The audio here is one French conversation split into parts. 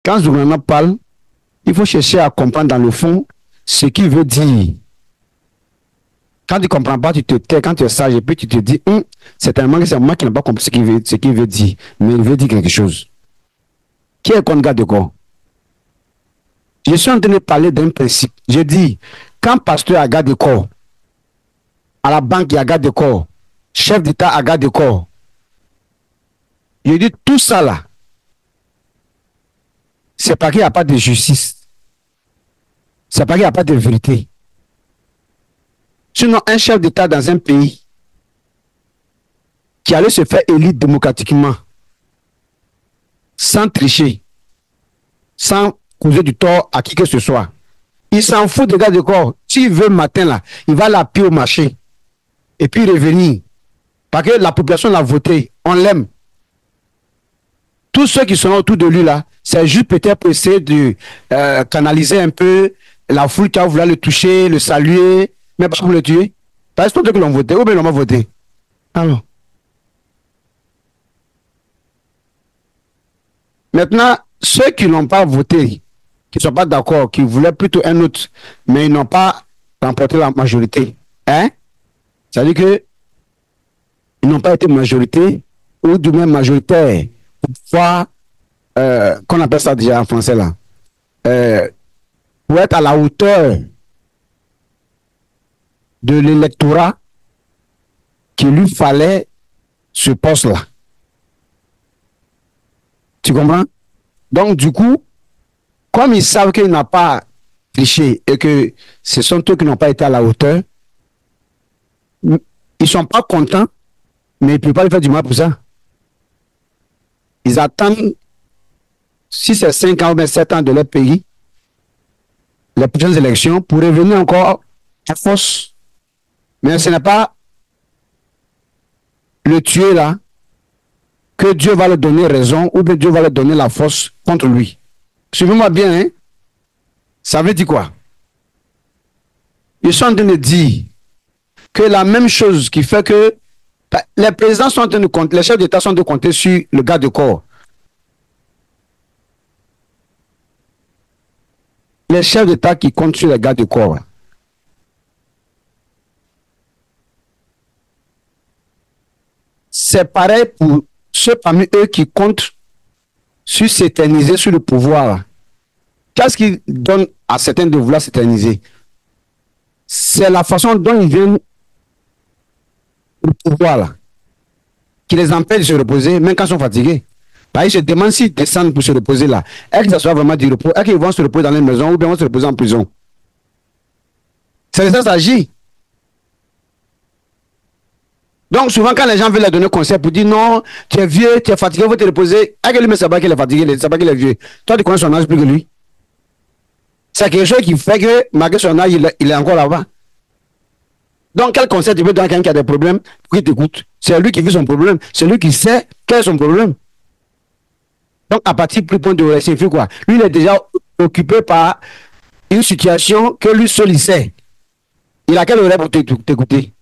Quand Zounana parle, il faut chercher à comprendre dans le fond ce qu'il veut dire. Quand tu ne comprends pas, tu te tais, quand tu es sage, et puis tu te dis, c'est tellement que c'est moi qui n'ai pas compris ce qu'il veut dire, mais il veut dire quelque chose. Qui est contre garde de corps? Je suis en train de parler d'un principe. Je dis, quand pasteur a garde de corps, à la banque, il y a garde de corps, chef d'État a garde de corps, je dis tout ça là, c'est parce qu'il n'y a pas de justice. C'est parce qu'il n'y a pas de vérité. Sinon, un chef d'État dans un pays qui allait se faire élire démocratiquement, sans tricher, sans causer du tort à qui que ce soit, il s'en fout de garde de corps. S'il veut matin là, il va la pied au marché et puis revenir. Parce que la population l'a voté, on l'aime. Tous ceux qui sont autour de lui là, c'est juste peut-être pour essayer de canaliser un peu la foule qui a voulu le toucher, le saluer, mais pas pour le tuer. Parce que c'est eux qui l'ont voté, ou bien ils l'ont pas voté. Alors. Maintenant, ceux qui n'ont pas voté, qui ne sont pas d'accord, qui voulaient plutôt un autre, mais ils n'ont pas remporté la majorité. Hein? C'est-à-dire que ils n'ont pas été majorité, ou du moins majoritaire, pour pouvoir, qu'on appelle ça déjà en français là, pour être à la hauteur de l'électorat qu'il lui fallait ce poste-là. Tu comprends? Donc, du coup, comme ils savent qu'il n'a pas triché et que ce sont eux qui n'ont pas été à la hauteur, ils ne sont pas contents, mais ils ne peuvent pas lui faire du mal pour ça. Ils attendent, si c'est 5 ans ou 7 ans de leur pays, les prochaines élections, pour revenir encore à force. Mais ce n'est pas le tuer là, que Dieu va leur donner raison ou que Dieu va leur donner la force contre lui. Suivez-moi bien, hein? Ça veut dire quoi? Ils sont en train de dire que la même chose qui fait que les présidents sont en train de compter, les chefs d'État sont en train de compter sur le garde de corps. Les chefs d'État qui comptent sur les gardes de corps. C'est pareil pour ceux parmi eux qui comptent sur s'éterniser sur le pouvoir. Qu'est-ce qui donne à certains de vouloir s'éterniser? C'est la façon dont ils viennent au pouvoir là, qui les empêche de se reposer, même quand ils sont fatigués. Parce qu'ils se demandent s'ils descendent pour se reposer là. Est-ce que ça soit vraiment du repos? Est-ce qu'ils vont se reposer dans les maisons ou bien vont se reposer en prison? C'est de ça qu'il s'agit. Donc, souvent, quand les gens veulent leur donner conseil pour dire non, tu es vieux, tu es fatigué, il faut te reposer. Est-ce que lui, mais c'est pas qu'il est fatigué, c'est pas qu'il est vieux. Toi, tu connais son âge plus que lui. C'est quelque chose qui fait que, malgré son âge, il est encore là-bas. Donc, quel conseil tu peux donner à quelqu'un qui a des problèmes pour qu'il t'écoute? C'est lui qui vit son problème. C'est lui qui sait quel est son problème. Donc, à partir du point de vue, il fait quoi? Lui, il est déjà occupé par une situation que lui seul il sait. Il a quelle oreille pour t'écouter?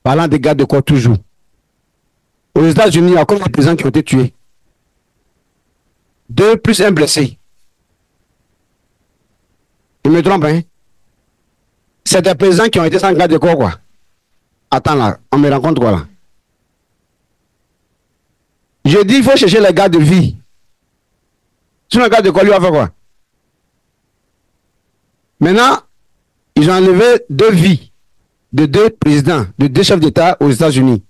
Parlant des gardes de corps toujours. Aux États-Unis, il y a encore des présidents qui ont été tués. 2 plus 1 blessé. Je me trompe, hein? C'est des présidents qui ont été sans garde de corps, quoi. Attends là, on me rencontre quoi là? Je dis, il faut chercher les gardes de vie. Sinon, le garde de corps, lui va faire quoi? Maintenant, ils ont enlevé 2 vies de 2 présidents, de 2 chefs d'État aux États-Unis.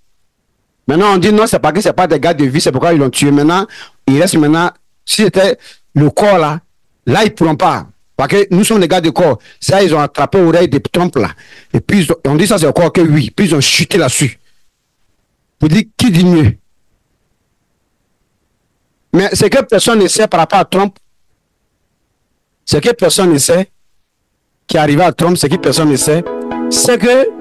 Maintenant, on dit non, c'est pas que c'est pas des gardes de vie, c'est pourquoi ils l'ont tué. Maintenant, il reste maintenant, si c'était le corps là, là, ils ne pourront pas. Parce que nous sommes des gardes de corps. Ça, ils ont attrapé l'oreille des trompes là. Et puis, on dit ça, c'est encore que oui. Puis, ils ont chuté là-dessus. Pour dire qui dit mieux. Mais ce que personne ne sait par rapport à Trump, ce que personne ne sait, qui est arrivé à Trump, ce que personne ne sait, c'est que